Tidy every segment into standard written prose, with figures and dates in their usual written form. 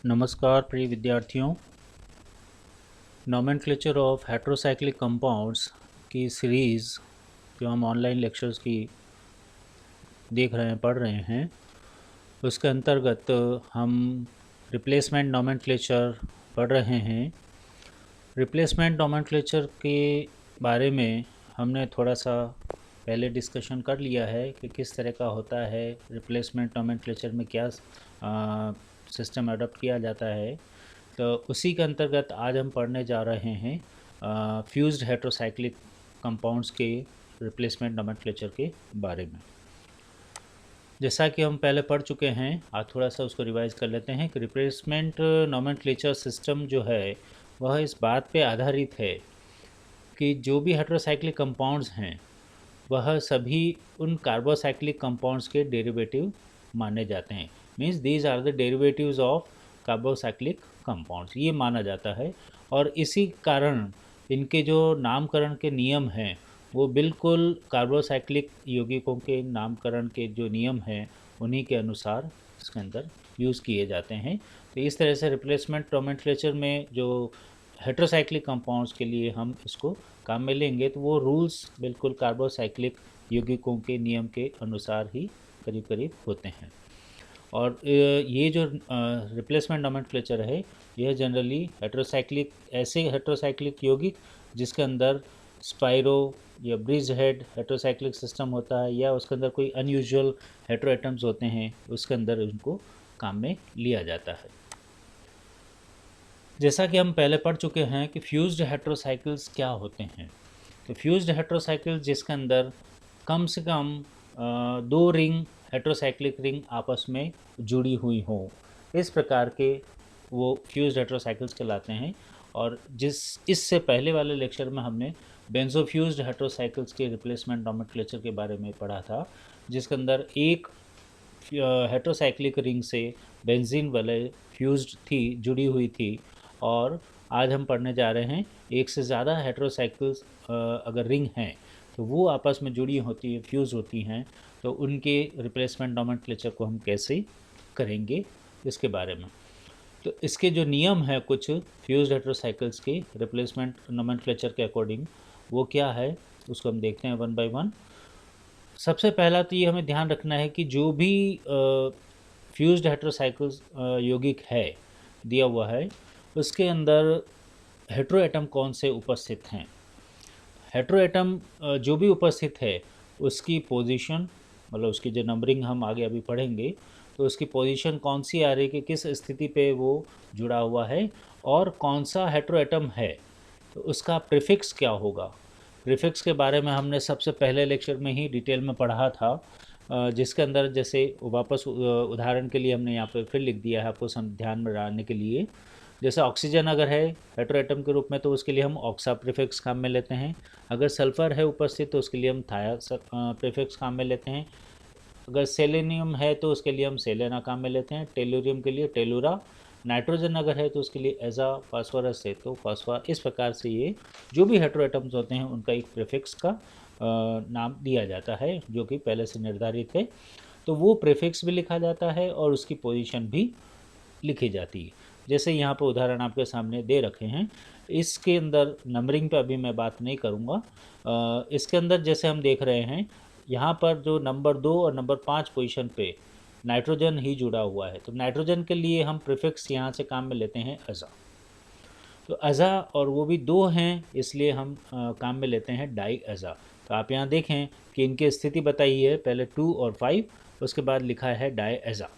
नमस्कार प्रिय विद्यार्थियों। नोमेनक्लेचर ऑफ हेट्रोसाइक्लिक कंपाउंड्स की सीरीज़ जो हम ऑनलाइन लेक्चर्स की देख रहे हैं, पढ़ रहे हैं, उसके अंतर्गत हम रिप्लेसमेंट नोमेनक्लेचर पढ़ रहे हैं। रिप्लेसमेंट नोमेनक्लेचर के बारे में हमने थोड़ा सा पहले डिस्कशन कर लिया है कि किस तरह का होता है रिप्लेसमेंट नोमेनक्लेचर में, क्या सिस्टम अडॉप्ट किया जाता है। तो उसी के अंतर्गत आज हम पढ़ने जा रहे हैं फ्यूज्ड हेट्रोसाइक्लिक कंपाउंड्स के रिप्लेसमेंट नोमेनक्लेचर के बारे में। जैसा कि हम पहले पढ़ चुके हैं, आज थोड़ा सा उसको रिवाइज कर लेते हैं कि रिप्लेसमेंट नोमेनक्लेचर सिस्टम जो है वह इस बात पे आधारित है कि जो भी हेट्रोसाइक्लिक कंपाउंड्स हैं वह सभी उन कार्बोसाइक्लिक कंपाउंड्स के डेरिवेटिव माने जाते हैं। Means these are the derivatives of carbocyclic compounds, ये माना जाता है। और इसी कारण इनके जो नामकरण के नियम हैं वो बिल्कुल कार्बोसाइक्लिक यौगिकों के नामकरण के जो नियम हैं उन्हीं के अनुसार इसके अंदर यूज़ किए जाते हैं। तो इस तरह से रिप्लेसमेंट नोमेनक्लेचर में जो हेट्रोसाइक्लिक कंपाउंड्स के लिए हम इसको काम में लेंगे तो वो रूल्स बिल्कुल कार्बोसाइक्लिक यौगिकों के नियम के अनुसार ही करीब करीब होते हैं। और ये जो रिप्लेसमेंट नोमेनक्लेचर है यह जनरली हेट्रोसाइक्लिक, ऐसे हेट्रोसाइक्लिक यौगिक जिसके अंदर स्पाइरो या ब्रिज हेड हेट्रोसाइक्लिक सिस्टम होता है या उसके अंदर कोई अनयूजुअल हेट्रो एटम्स होते हैं, उसके अंदर उनको काम में लिया जाता है। जैसा कि हम पहले पढ़ चुके हैं कि फ्यूज्ड हेट्रोसाइकिल्स क्या होते हैं। तो फ्यूज्ड हेट्रोसाइकिल्स जिसके अंदर कम से कम दो रिंग, हेट्रोसाइक्लिक रिंग आपस में जुड़ी हुई हो, इस प्रकार के वो फ्यूज्ड हेट्रोसाइकिल्स कहलाते हैं। और इससे पहले वाले लेक्चर में हमने बेंजोफ्यूज्ड हेट्रोसाइकिल्स के रिप्लेसमेंट नोमेनक्लेचर के बारे में पढ़ा था, जिसके अंदर एक हेट्रोसाइक्लिक रिंग से बेंजीन वाले फ्यूज्ड थी, जुड़ी हुई थी। और आज हम पढ़ने जा रहे हैं एक से ज़्यादा हेट्रोसाइकिल्स अगर रिंग हैं तो वो आपस में जुड़ी होती है, फ्यूज़ होती हैं, तो उनके रिप्लेसमेंट नोमेनक्लेचर को हम कैसे करेंगे इसके बारे में। तो इसके जो नियम है कुछ फ्यूज्ड हेट्रोसाइकिल्स के रिप्लेसमेंट नोमेनक्लेचर के अकॉर्डिंग, वो क्या है उसको हम देखते हैं वन बाय वन। सबसे पहला तो ये हमें ध्यान रखना है कि जो भी फ्यूज्ड हेट्रोसाइकिल्स यौगिक है दिया हुआ है उसके अंदर हेट्रो एटम कौन से उपस्थित हैं। हेट्रो एटम जो भी उपस्थित है उसकी पोजीशन, मतलब उसकी जो नंबरिंग हम आगे अभी पढ़ेंगे, तो उसकी पोजीशन कौन सी आ रही है कि किस स्थिति पे वो जुड़ा हुआ है और कौन सा हेट्रो एटम है, तो उसका प्रीफिक्स क्या होगा। प्रीफिक्स के बारे में हमने सबसे पहले लेक्चर में ही डिटेल में पढ़ा था, जिसके अंदर जैसे वापस उदाहरण के लिए हमने यहाँ पे फिर लिख दिया है आपको ध्यान में डालने के लिए। जैसे ऑक्सीजन अगर है हेट्रो एटम के रूप में तो उसके लिए हम ऑक्सा प्रीफिक्स काम में लेते हैं। अगर सल्फ़र है उपस्थित तो उसके लिए हम थाया प्रीफिक्स काम में लेते हैं। अगर सेलेनियम है तो उसके लिए हम सेलेना काम में लेते हैं। टेलुरियम के लिए टेलुरा। नाइट्रोजन अगर है तो उसके लिए एजा, फास्फोरस है तो फास्फोर। इस प्रकार से ये जो भी हेट्रो एटम्स होते हैं उनका एक प्रीफिक्स का नाम दिया जाता है जो कि पहले से निर्धारित है। तो वो प्रीफिक्स भी लिखा जाता है और उसकी पोजीशन भी लिखी जाती है। जैसे यहाँ पर उदाहरण आपके सामने दे रखे हैं। इसके अंदर नंबरिंग पे अभी मैं बात नहीं करूँगा। इसके अंदर जैसे हम देख रहे हैं यहाँ पर जो नंबर 2 और नंबर 5 पोजीशन पे नाइट्रोजन ही जुड़ा हुआ है, तो नाइट्रोजन के लिए हम प्रीफिक्स यहाँ से काम में लेते हैं अज़ा। तो अज़ा और वो भी 2 हैं इसलिए हम काम में लेते हैं डाई अज़ा। तो आप यहाँ देखें कि इनकी स्थिति बताई है, पहले 2 और 5, उसके बाद लिखा है डाई अज़ा।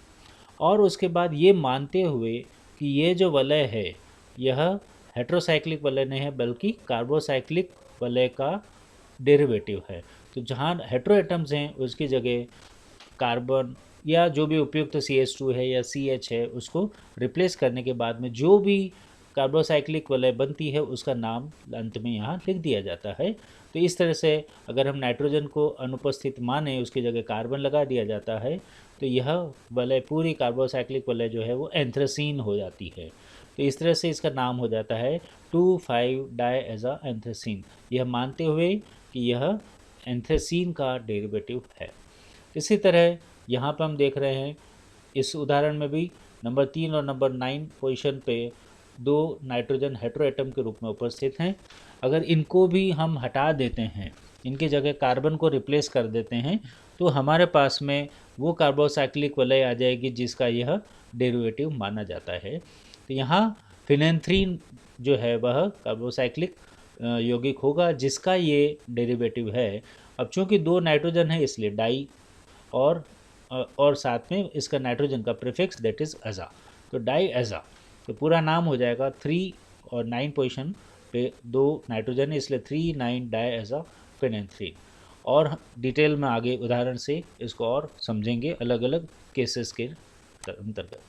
और उसके बाद ये मानते हुए कि ये जो वलय है यह हेट्रोसाइक्लिक वलय नहीं है बल्कि कार्बोसाइक्लिक वलय का डेरिवेटिव है। तो जहाँ हेट्रो एटम्स हैं उसकी जगह कार्बन या जो भी उपयुक्त CH2 है या CH है उसको रिप्लेस करने के बाद में जो भी कार्बोसाइक्लिक वलय बनती है उसका नाम अंत में यहाँ लिख दिया जाता है। तो इस तरह से अगर हम नाइट्रोजन को अनुपस्थित माने उसकी जगह कार्बन लगा दिया जाता है तो यह वलय, पूरी कार्बोसाइक्लिक वलय जो है वो एंथ्रेसीन हो जाती है। तो इस तरह से इसका नाम हो जाता है 2,5 डायएज़ा एंथ्रेसीन, यह मानते हुए कि यह एंथ्रेसीन का डेरिवेटिव है। इसी तरह यहाँ पर हम देख रहे हैं इस उदाहरण में भी नंबर 3 और नंबर 9 पोजीशन पे 2 नाइट्रोजन हेटेरोएटम के रूप में उपस्थित हैं। अगर इनको भी हम हटा देते हैं, इनकी जगह कार्बन को रिप्लेस कर देते हैं, तो हमारे पास में वो कार्बोसाइक्लिक वलय आ जाएगी जिसका यह डेरिवेटिव माना जाता है। तो यहाँ फिनेंथ्रीन जो है वह कार्बोसाइक्लिक यौगिक होगा जिसका ये डेरिवेटिव है। अब चूंकि 2 नाइट्रोजन है इसलिए डाई और साथ में इसका नाइट्रोजन का प्रीफिक्स दैट इज अज़ा, तो डाई अज़ा। तो पूरा नाम हो जाएगा 3 और 9 पोजीशन पे 2 नाइट्रोजन है इसलिए 3,9 डाई अज़ा फिनेंथ्रीन। और डिटेल में आगे उदाहरण से इसको और समझेंगे अलग अलग केसेस के अंतर्गत।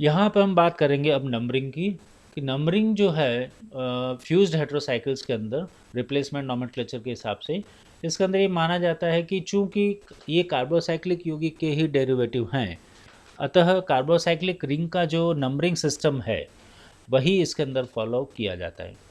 यहाँ पर हम बात करेंगे अब नंबरिंग की, कि नंबरिंग जो है फ्यूज्ड हेटेरोसाइकिल्स के अंदर रिप्लेसमेंट नोमेनक्लेचर के हिसाब से इसके अंदर ये माना जाता है कि चूंकि ये कार्बोसाइक्लिक यौगिक के ही डेरिवेटिव हैं, अतः कार्बोसाइक्लिक रिंग का जो नंबरिंग सिस्टम है वही इसके अंदर फॉलो किया जाता है।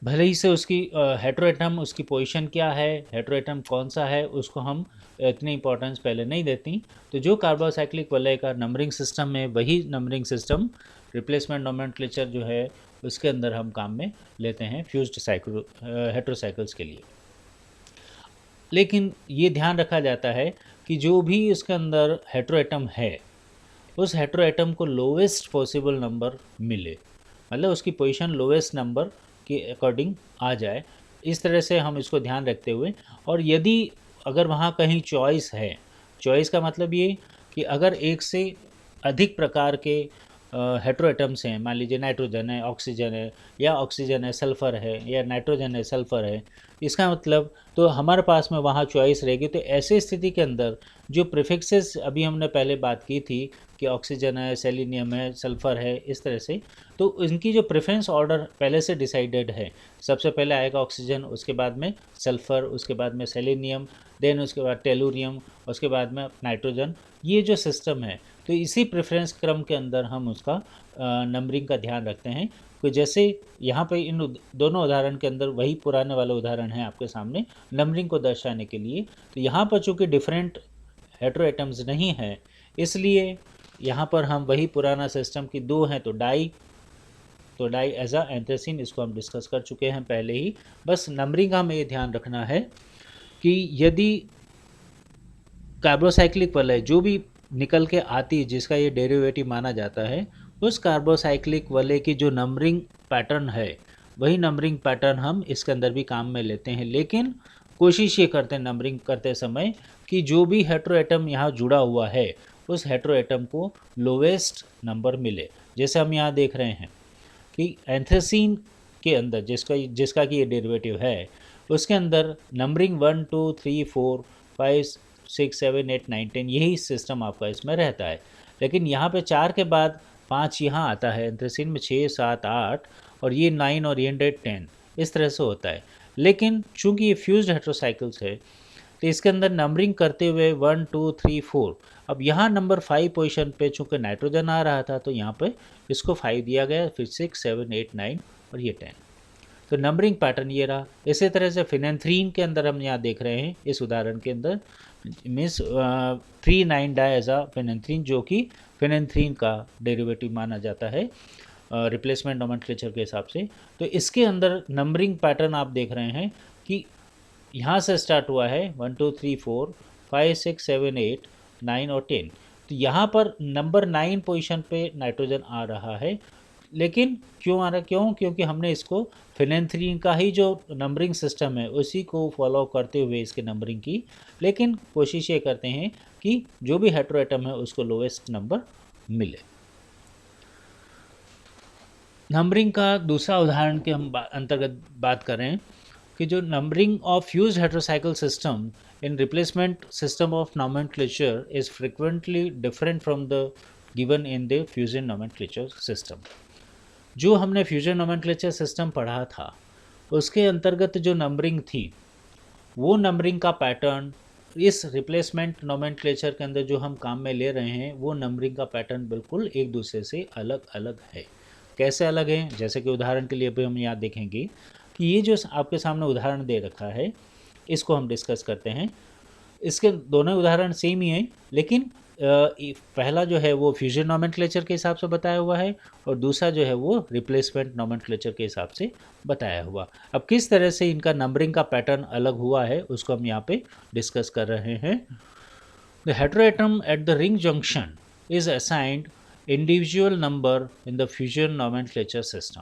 भले ही से उसकी हेटेरोएटम उसकी पोजीशन क्या है, हेटेरोएटम कौन सा है, उसको हम इतनी इंपॉर्टेंस पहले नहीं देती। तो जो कार्बोसाइक्लिक वलय का नंबरिंग सिस्टम है वही नंबरिंग सिस्टम रिप्लेसमेंट नोमेनक्लेचर जो है उसके अंदर हम काम में लेते हैं फ्यूज्ड हेटेरोसाइकिल्स के लिए। लेकिन ये ध्यान रखा जाता है कि जो भी इसके अंदर हेटेरोएटम है उस हेटेरोएटम को लोवेस्ट पॉसिबल नंबर मिले, मतलब उसकी पोजीशन लोवेस्ट नंबर के अकॉर्डिंग आ जाए, इस तरह से हम इसको ध्यान रखते हुए। और यदि अगर वहाँ कहीं चॉइस है, चॉइस का मतलब ये कि अगर एक से अधिक प्रकार के हेटेरोएटम्स हैं, मान लीजिए नाइट्रोजन है ऑक्सीजन है, या ऑक्सीजन है सल्फ़र है, या नाइट्रोजन है सल्फ़र है, इसका मतलब तो हमारे पास में वहाँ चॉइस रहेगी। तो ऐसी स्थिति के अंदर जो प्रीफिक्सेस अभी हमने पहले बात की थी कि ऑक्सीजन है, सेलेनियम है, सल्फ़र है, इस तरह से, तो इनकी जो प्रेफरेंस ऑर्डर पहले से डिसाइडेड है। सबसे पहले आएगा ऑक्सीजन, उसके बाद में सल्फ़र, उसके बाद में सेलेनियम, देन उसके बाद टेलुरियम, उसके बाद में नाइट्रोजन। ये जो सिस्टम है तो इसी प्रेफरेंस क्रम के अंदर हम उसका नंबरिंग का ध्यान रखते हैं। तो जैसे यहाँ पे इन दोनों उदाहरण के अंदर वही पुराने वाले उदाहरण हैं आपके सामने नंबरिंग को दर्शाने के लिए। तो यहाँ पर चूँकि डिफरेंट हेटेरोएटम्स नहीं है इसलिए यहाँ पर हम वही पुराना सिस्टम की 2 हैं तो डाई एजा एंथ्रेसिन, इसको हम डिस्कस कर चुके हैं पहले ही। बस नंबरिंग का हमें ये ध्यान रखना है कि यदि कार्बोसाइक्लिक वलय जो भी निकल के आती है जिसका ये डेरिवेटिव माना जाता है, उस कार्बोसाइक्लिक वलय की जो नंबरिंग पैटर्न है वही नंबरिंग पैटर्न हम इसके अंदर भी काम में लेते हैं। लेकिन कोशिश ये करते हैं नंबरिंग करते समय कि जो भी हेटेरोएटम यहाँ जुड़ा हुआ है उस हेटेरोएटम को लोवेस्ट नंबर मिले। जैसे हम यहाँ देख रहे हैं कि एंथ्रेसिन के अंदर जिसका कि ये डेरिवेटिव है उसके अंदर नंबरिंग 1 2 3 4 5 6 7 8 9 10 यही सिस्टम आपका इसमें रहता है। लेकिन यहाँ पे 4 के बाद 5 यहाँ आता है, एंथ्रेसिन में 6 7 8 और ये 9 और ये 10 इस तरह से होता है। लेकिन चूंकि ये फ्यूज्ड हेटेरोसाइकिल्स है तो इसके अंदर नंबरिंग करते हुए 1 2 3 4, अब यहाँ नंबर 5 पोजीशन पे चूँकि नाइट्रोजन आ रहा था तो यहाँ पे इसको 5 दिया गया, फिर 6 7 8 9 और ये 10। तो नंबरिंग पैटर्न ये रहा। इसी तरह से फिनेंथ्रीन के अंदर हम यहाँ देख रहे हैं इस उदाहरण के अंदर मीन्स 3,9 डायज़ा फिनेंथ्रीन जो कि फिनेंथ्रीन का डेरिवेटिव माना जाता है रिप्लेसमेंट नोमेनक्लेचर के हिसाब से। तो इसके अंदर नंबरिंग पैटर्न आप देख रहे हैं कि यहाँ से स्टार्ट हुआ है 1 2 3 4 5 6 7 8 9 और 10। तो यहाँ पर नंबर 9 पोजीशन पे नाइट्रोजन आ रहा है। लेकिन क्यों आ रहा है, क्योंकि हमने इसको फिनेंथ्रीन का ही जो नंबरिंग सिस्टम है उसी को फॉलो करते हुए इसकी नंबरिंग की। लेकिन कोशिश ये करते हैं कि जो भी हेटेरोएटम है उसको लोवेस्ट नंबर मिले। नंबरिंग का दूसरा उदाहरण के हम अंतर्गत बात करें कि जो numbering of fused heterocycle system in replacement system of nomenclature is frequently different from the given in the fusion nomenclature system. जो हमने फ्यूजन नोमेनक्लेचर सिस्टम पढ़ा था उसके अंतर्गत जो नंबरिंग थी वो नंबरिंग का पैटर्न इस रिप्लेसमेंट नोमेनक्लेचर के अंदर जो हम काम में ले रहे हैं वो नंबरिंग का पैटर्न बिल्कुल एक दूसरे से अलग अलग है। कैसे अलग है, जैसे कि उदाहरण के लिए भी हम यहाँ देखेंगे कि ये जो आपके सामने उदाहरण दे रखा है इसको हम डिस्कस करते हैं। इसके दोनों उदाहरण सेम ही हैं, लेकिन पहला जो है वो फ्यूजन नोमेनक्लेचर के हिसाब से बताया हुआ है और दूसरा जो है वो रिप्लेसमेंट नोमेनक्लेचर के हिसाब से बताया हुआ। अब किस तरह से इनका नंबरिंग का पैटर्न अलग हुआ है उसको हम यहाँ पे डिस्कस कर रहे हैं। The heteroatom at the ring junction is assigned individual number in the fusion nomenclature system.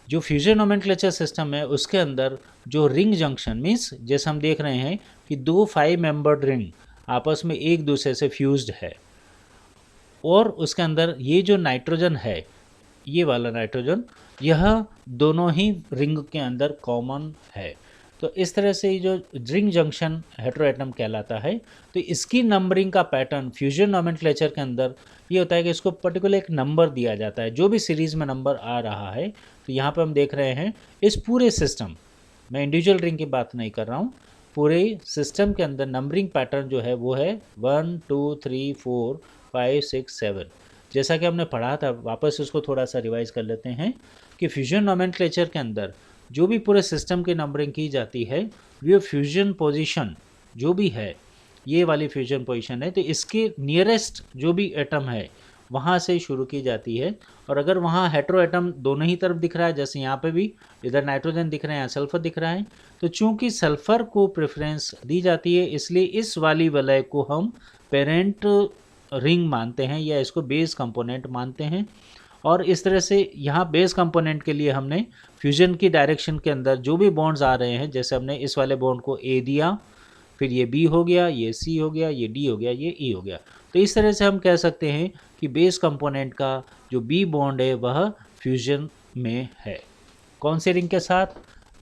जो फ्यूजन नोमेनक्लेचर सिस्टम है उसके अंदर जो रिंग जंक्शन मीन्स जैसे हम देख रहे हैं कि दो 5 मेंबर्ड रिंग आपस में एक दूसरे से फ्यूज्ड है और उसके अंदर ये जो नाइट्रोजन है, ये वाला नाइट्रोजन, यह दोनों ही रिंग के अंदर कॉमन है। तो इस तरह से ये जो रिंग जंक्शन हेटेरोएटम कहलाता है। तो इसकी नंबरिंग का पैटर्न फ्यूजन नोमेनक्लेचर के अंदर ये होता है कि इसको पर्टिकुलर एक नंबर दिया जाता है, जो भी सीरीज़ में नंबर आ रहा है। तो यहाँ पे हम देख रहे हैं इस पूरे सिस्टम, मैं इंडिविजुअल रिंग की बात नहीं कर रहा हूँ, पूरे सिस्टम के अंदर नंबरिंग पैटर्न जो है वो है 1 2 3 4 5 6 7। जैसा कि हमने पढ़ा था, वापस उसको थोड़ा सा रिवाइज कर लेते हैं कि फ्यूजन नोमेनक्लेचर के अंदर जो भी पूरे सिस्टम की नंबरिंग की जाती है वो फ्यूजन पोजीशन जो भी है, ये वाली फ्यूजन पोजीशन है, तो इसके नियरेस्ट जो भी एटम है वहाँ से शुरू की जाती है। और अगर वहाँ हेटेरो एटम दोनों ही तरफ दिख रहा है, जैसे यहाँ पे भी इधर नाइट्रोजन दिख रहे हैं, सल्फर दिख रहा है, तो चूंकि सल्फर को प्रेफरेंस दी जाती है इसलिए इस वाली वलय को हम पेरेंट रिंग मानते हैं या इसको बेस कंपोनेंट मानते हैं। और इस तरह से यहाँ बेस कंपोनेंट के लिए हमने फ्यूजन की डायरेक्शन के अंदर जो भी बॉन्ड्स आ रहे हैं, जैसे हमने इस वाले बॉन्ड को ए दिया, फिर ये बी हो गया, ये सी हो गया, ये डी हो गया, ये ई हो गया, तो इस तरह से हम कह सकते हैं कि बेस कंपोनेंट का जो बी बॉन्ड है वह फ्यूजन में है। कौन से रिंग के साथ?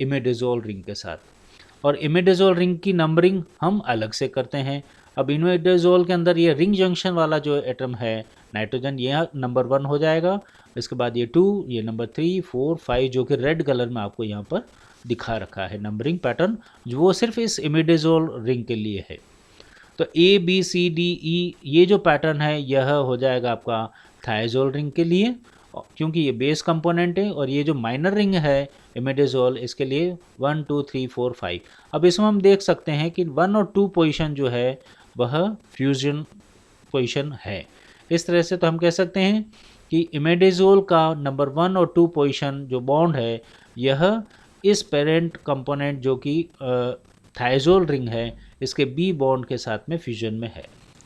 इमिडाज़ोल रिंग के साथ। और इमिडाज़ोल रिंग की नंबरिंग हम अलग से करते हैं। अब इमिडाज़ोल के अंदर ये रिंग जंक्शन वाला जो एटम है नाइट्रोजन, यह नंबर 1 हो जाएगा, इसके बाद ये 2, ये नंबर 3 4 5 जो कि रेड कलर में आपको यहाँ पर दिखा रखा है नंबरिंग पैटर्न, जो वो सिर्फ इस इमिडाज़ोल रिंग के लिए है। तो A B C D E ये जो पैटर्न है यह हो जाएगा आपका थायाजोल रिंग के लिए, क्योंकि ये बेस कंपोनेंट है। और ये जो माइनर रिंग है इमिडाज़ोल, इसके लिए 1 2 3 4 5। अब इसमें हम देख सकते हैं कि 1 और 2 पोजीशन जो है वह फ्यूजन पोजीशन है। इस तरह से तो हम कह सकते हैं कि इमिडाज़ोल का नंबर 1 और 2 पोजीशन जो बॉन्ड है यह इस पेरेंट कंपोनेंट जो कि थायाजोल रिंग है इसके बी बॉन्ड के साथ में फ्यूजन में है।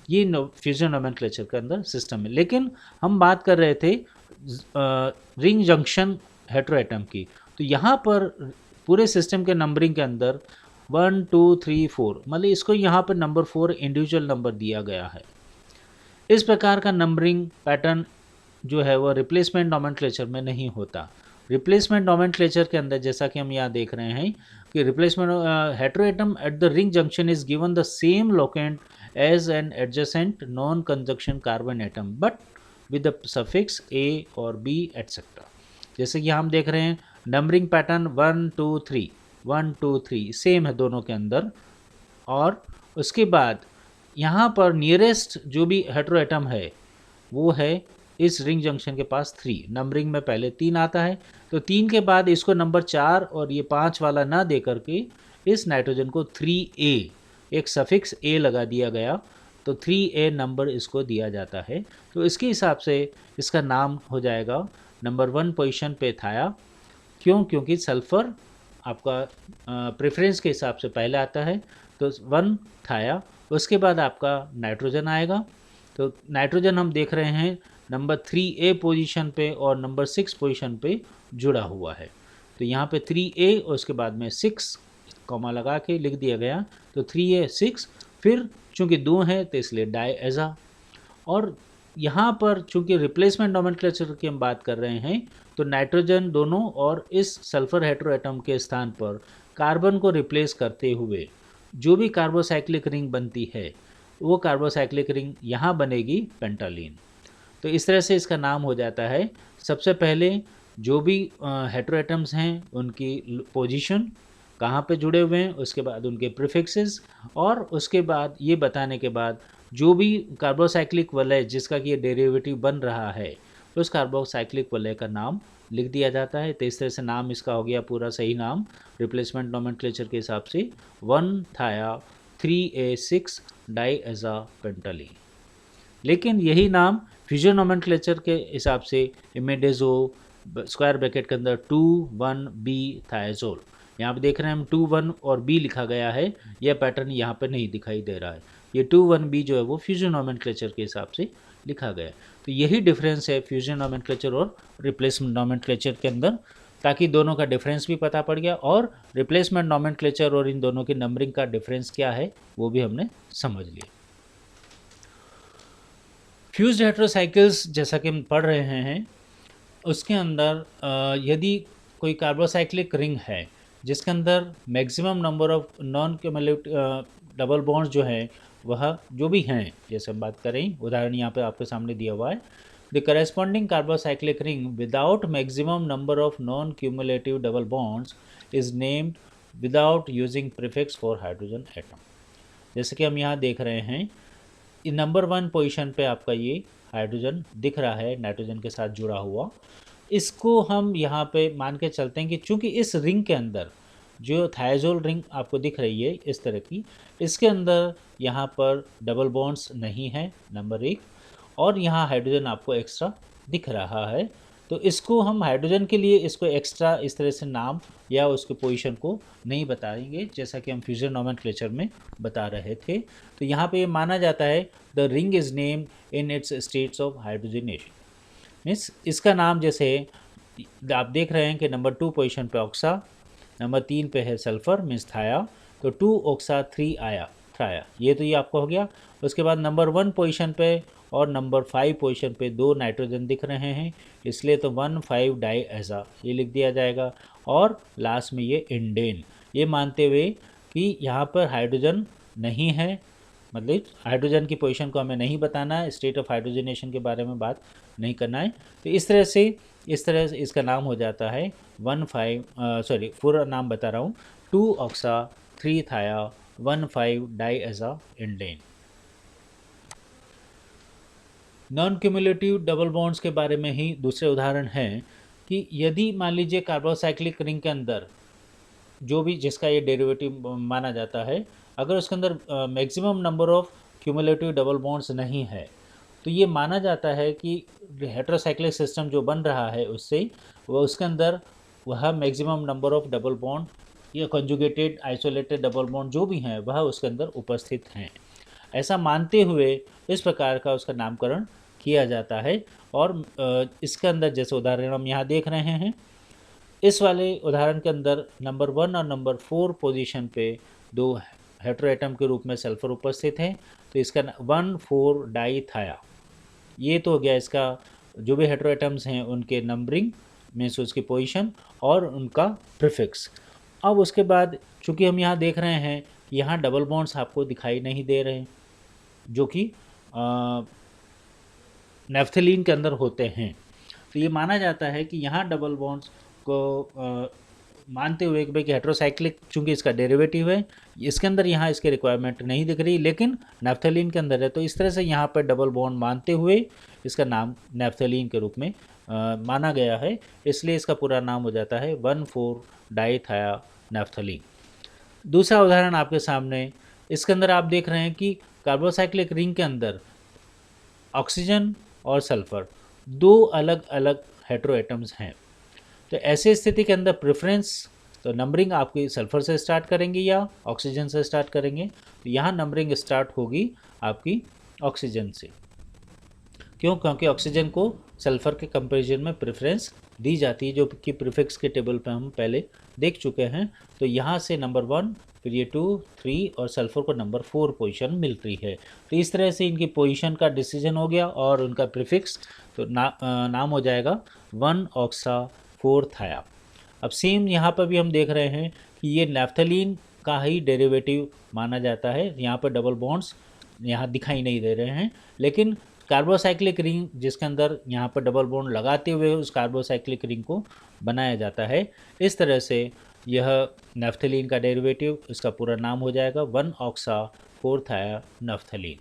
ये फ्यूजन नोमेनक्लेचर के अंदर सिस्टम है। लेकिन हम बात कर रहे थे रिंग जंक्शन हेटेरोएटम की, तो यहाँ पर पूरे सिस्टम के नंबरिंग के अंदर 1 2 3 4 मतलब इसको यहाँ पर नंबर 4 इंडिविजुअल नंबर दिया गया है। इस प्रकार का नंबरिंग पैटर्न जो है वो रिप्लेसमेंट नोमेनक्लेचर में नहीं होता। रिप्लेसमेंट नोमेनक्लेचर के अंदर जैसा कि हम यहाँ देख रहे हैं कि replacement heteroatom at the ring junction is given the same locant as an adjacent non conjunction carbon atom but with the suffix a और बी एटसेट्रा। जैसे कि हम देख रहे हैं नंबरिंग पैटर्न 1 2 3 1 2 3 सेम है दोनों के अंदर। और उसके बाद यहाँ पर नियरेस्ट जो भी हेटेरोएटम है वो है इस रिंग जंक्शन के पास 3। नंबरिंग में पहले 3 आता है, तो 3 के बाद इसको नंबर 4 और ये 5 वाला ना दे करके इस नाइट्रोजन को 3A एक सफिक्स ए लगा दिया गया, तो 3A नंबर इसको दिया जाता है। तो इसके हिसाब से इसका नाम हो जाएगा नंबर 1 पोजीशन पे थाया। क्यों? क्योंकि सल्फ़र आपका प्रेफरेंस के हिसाब से पहले आता है, तो 1 थाया, उसके बाद आपका नाइट्रोजन आएगा। तो नाइट्रोजन हम देख रहे हैं नंबर 3A पोजीशन पे और नंबर 6 पोजीशन पे जुड़ा हुआ है। तो यहाँ पे 3A और उसके बाद में 6 कॉमा लगा के लिख दिया गया, तो 3A 6, फिर चूँकि 2 है तो इसलिए डायएज़ा। और यहाँ पर चूँकि रिप्लेसमेंट नोमेनक्लेचर की हम बात कर रहे हैं, तो नाइट्रोजन दोनों और इस सल्फर हेटेरोएटम के स्थान पर कार्बन को रिप्लेस करते हुए जो भी कार्बोसाइक्लिक रिंग बनती है वो कार्बोसाइक्लिक रिंग यहाँ बनेगी पेंटालीन। तो इस तरह से इसका नाम हो जाता है। सबसे पहले जो भी हेटेरोएटम्स हैं उनकी पोजीशन कहाँ पे जुड़े हुए हैं, उसके बाद उनके प्रीफिक्सेस, और उसके बाद ये बताने के बाद जो भी कार्बोसाइक्लिक वलय जिसका कि ये डेरिवेटिव बन रहा है उस कार्बोसाइक्लिक वलय का नाम लिख दिया जाता है। तो इस तरह से नाम इसका हो गया पूरा सही नाम रिप्लेसमेंट नोमेनक्लेचर के हिसाब से 1 थाया 3A6 डाइएज़ापेंटालीन। लेकिन यही नाम फ्यूजन नोमेनक्लेचर के हिसाब से इमेडेजो स्क्वायर ब्रैकेट के अंदर 2,1-B थायाजोल, यहाँ पे देख रहे हैं हम 2,1 और B लिखा गया है, यह पैटर्न यहाँ पे नहीं दिखाई दे रहा है। ये 2,1-B जो है वो फ्यूजन नोमेनक्लेचर के हिसाब से लिखा गया है। तो यही डिफरेंस है फ्यूजन नोमेनक्लेचर और रिप्लेसमेंट नोमेनक्लेचर के अंदर, ताकि दोनों का डिफरेंस भी पता पड़ गया और रिप्लेसमेंट नोमेनक्लेचर और इन दोनों की नंबरिंग का डिफरेंस क्या है वो भी हमने समझ लिया। फ्यूज्ड हेटेरोसाइकिल्स जैसा कि हम पढ़ रहे हैं, उसके अंदर यदि कोई कार्बोसाइक्लिक रिंग है जिसके अंदर maximum number of non cumulative double bonds जो हैं वह जो भी हैं, जैसे हम बात करें, उदाहरण यहाँ पे आपके सामने दिया हुआ है, the corresponding carbocyclic ring without maximum number of non cumulative double bonds is named without using prefix for hydrogen atom. जैसे कि हम यहाँ देख रहे हैं, नंबर 1 पोजीशन पे आपका ये हाइड्रोजन दिख रहा है नाइट्रोजन के साथ जुड़ा हुआ। इसको हम यहाँ पे मान के चलते हैं कि चूंकि इस रिंग के अंदर जो थायाजोल रिंग आपको दिख रही है इस तरह की, इसके अंदर यहाँ पर डबल बॉन्ड्स नहीं है नंबर 1, और यहाँ हाइड्रोजन आपको एक्स्ट्रा दिख रहा है। तो इसको हम हाइड्रोजन के लिए इसको एक्स्ट्रा इस तरह से नाम या उसके पोजीशन को नहीं बताएंगे, जैसा कि हम फ्यूजन नोमेनक्लेचर में बता रहे थे। तो यहाँ पे ये माना जाता है the ring is name in its states of hydrogenation. Means इसका नाम, जैसे आप देख रहे हैं कि नंबर 2 पोजीशन पे ऑक्सा, नंबर 3 पे है सल्फर मीन्स थाया, तो 2 ऑक्सा 3 आया थाया, ये तो ये आपको हो गया। उसके बाद नंबर 1 पोजीशन पे और नंबर 5 पोजीशन पे 2 नाइट्रोजन दिख रहे हैं, इसलिए तो 1,5 डाइएज़ा ये लिख दिया जाएगा, और लास्ट में ये इंडेन, ये मानते हुए कि यहाँ पर हाइड्रोजन नहीं है, मतलब हाइड्रोजन की पोजीशन को हमें नहीं बताना है, स्टेट ऑफ हाइड्रोजनेशन के बारे में बात नहीं करना है। तो इस तरह से इसका नाम हो जाता है पूरा नाम बता रहा हूँ, 2 ऑक्सा 3 thia 1,5 diaza indene. Non cumulative double bonds के बारे में ही दूसरे उदाहरण हैं कि यदि मान लीजिए कार्बोसाइक्लिक रिंग के अंदर जो भी जिसका ये डेरिवेटिव माना जाता है, अगर उसके अंदर maximum number of cumulative double bonds नहीं है, तो ये माना जाता है कि हेटेरोसाइक्लिक सिस्टम जो बन रहा है उससे वह उसके अंदर वह maximum number of double bond या कंजुगेटेड आइसोलेटेड डबल बॉन्ड जो भी हैं वह उसके अंदर उपस्थित हैं। ऐसा मानते हुए इस प्रकार का उसका नामकरण किया जाता है। और इसके अंदर जैसे उदाहरण हम यहाँ देख रहे हैं, इस वाले उदाहरण के अंदर नंबर 1 और नंबर 4 पोजीशन पे 2 हेटेरोएटम के रूप में सल्फर उपस्थित हैं, तो इसका 1,4 डाइथाया, ये तो हो गया इसका जो भी हेटेरोएटम्स हैं उनके नंबरिंग मीन्स उसकी पोजीशन और उनका प्रीफिक्स। अब उसके बाद चूंकि हम यहाँ देख रहे हैं यहाँ डबल बॉन्ड्स आपको दिखाई नहीं दे रहे हैं जो कि नेफ्थलीन के अंदर होते हैं, तो ये माना जाता है कि यहाँ डबल बॉन्ड्स को मानते हुए कि भाई हेटेरोसाइक्लिक चूंकि इसका डेरिवेटिव है, इसके अंदर यहाँ इसकी रिक्वायरमेंट नहीं दिख रही, लेकिन नेफ्थलीन के अंदर है, तो इस तरह से यहाँ पर डबल बॉन्ड मानते हुए इसका नाम नेफ्थलीन के रूप में माना गया है, इसलिए इसका पूरा नाम हो जाता है 1,4 डाइथाया नेफ्थलीन। दूसरा उदाहरण आपके सामने, इसके अंदर आप देख रहे हैं कि कार्बोसाइक्लिक रिंग के अंदर ऑक्सीजन और सल्फर 2 अलग अलग हेटेरोएटम्स हैं। तो ऐसे स्थिति के अंदर प्रेफरेंस, तो नंबरिंग आपकी सल्फर से स्टार्ट करेंगे या ऑक्सीजन से स्टार्ट करेंगे, तो यहाँ नंबरिंग स्टार्ट होगी आपकी ऑक्सीजन से। क्यों? क्योंकि ऑक्सीजन को सल्फर के कंपैरिजन में प्रेफरेंस दी जाती है, जो कि प्रीफिक्स के टेबल पे हम पहले देख चुके हैं। तो यहाँ से नंबर 1, फिर ये 2, 3 और सल्फर को नंबर 4 पोजीशन मिल रही है। तो इस तरह से इनकी पोजीशन का डिसीजन हो गया और उनका प्रीफिक्स तो नाम हो जाएगा 1 ऑक्सा 4 थाया। अब सेम यहाँ पर भी हम देख रहे हैं कि ये नेफ्थलीन का ही डेरिवेटिव माना जाता है। यहाँ पर डबल बॉन्ड्स यहाँ दिखाई नहीं दे रहे हैं, लेकिन कार्बोसाइक्लिक रिंग जिसके अंदर यहाँ पर डबल बॉन्ड लगाते हुए उस कार्बोसाइक्लिक रिंग को बनाया जाता है। इस तरह से यह नेफ्थलीन का डेरिवेटिव, इसका पूरा नाम हो जाएगा 1 ऑक्सा 4 थाया नेफ्थलीन।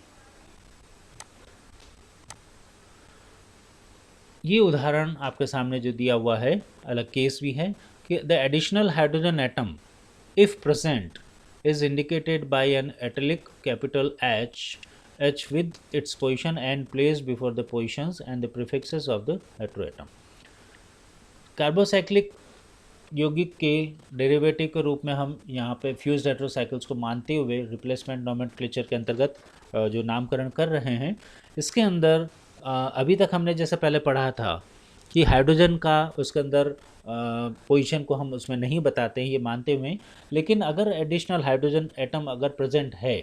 ये उदाहरण आपके सामने जो दिया हुआ है, अलग केस भी है कि the additional hydrogen atom if present is indicated by an italic capital H with its position and place before the positions and the prefixes of the heteroatom. Carbocyclic यौगिक के डेरिवेटिव के रूप में हम यहाँ पे फ्यूज्ड हेटेरोसाइकिल्स को मानते हुए रिप्लेसमेंट नोमेनक्लेचर के अंतर्गत जो नामकरण कर रहे हैं, इसके अंदर अभी तक हमने जैसे पहले पढ़ा था कि हाइड्रोजन का उसके अंदर पोजीशन को हम उसमें नहीं बताते हैं ये मानते हुए, लेकिन अगर एडिशनल हाइड्रोजन एटम अगर प्रेजेंट है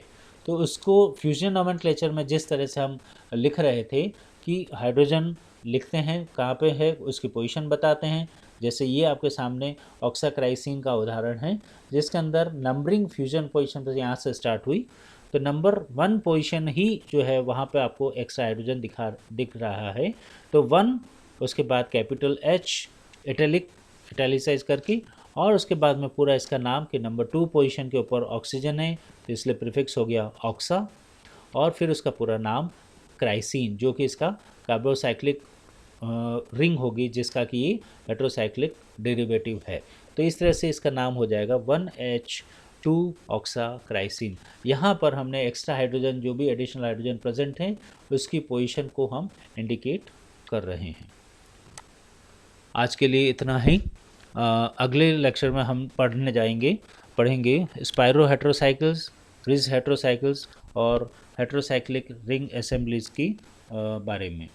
तो उसको फ्यूजन नोमेनक्लेचर में जिस तरह से हम लिख रहे थे कि हाइड्रोजन लिखते हैं कहाँ पे है, उसकी पोजीशन बताते हैं। जैसे ये आपके सामने ऑक्साक्राइसिन का उदाहरण है जिसके अंदर नंबरिंग फ्यूजन पोजीशन पर यहाँ से स्टार्ट हुई, तो नंबर 1 पोजीशन ही जो है वहाँ पे आपको एक्स्ट्रा हाइड्रोजन दिख रहा है। तो 1, उसके बाद कैपिटल H इटैलिसाइज करके, और उसके बाद में पूरा इसका नाम कि नंबर 2 पोजीशन के ऊपर ऑक्सीजन है तो इसलिए प्रीफिक्स हो गया ऑक्सा, और फिर उसका पूरा नाम क्राइसिन जो कि इसका कार्बोसाइक्लिक रिंग होगी जिसका कि ये हेटेरोसाइक्लिक डेरिवेटिव है। तो इस तरह से इसका नाम हो जाएगा 1H2 ऑक्साक्राइसिन। यहाँ पर हमने एक्स्ट्रा हाइड्रोजन जो भी एडिशनल हाइड्रोजन प्रेजेंट है उसकी पोजीशन को हम इंडिकेट कर रहे हैं। आज के लिए इतना ही। अगले लेक्चर में हम पढ़ेंगे स्पाइरो हेटेरोसाइकिल्स, रिज हेटेरोसाइकिल्स और हेटेरोसाइक्लिक रिंग असेंबलीज की बारे में।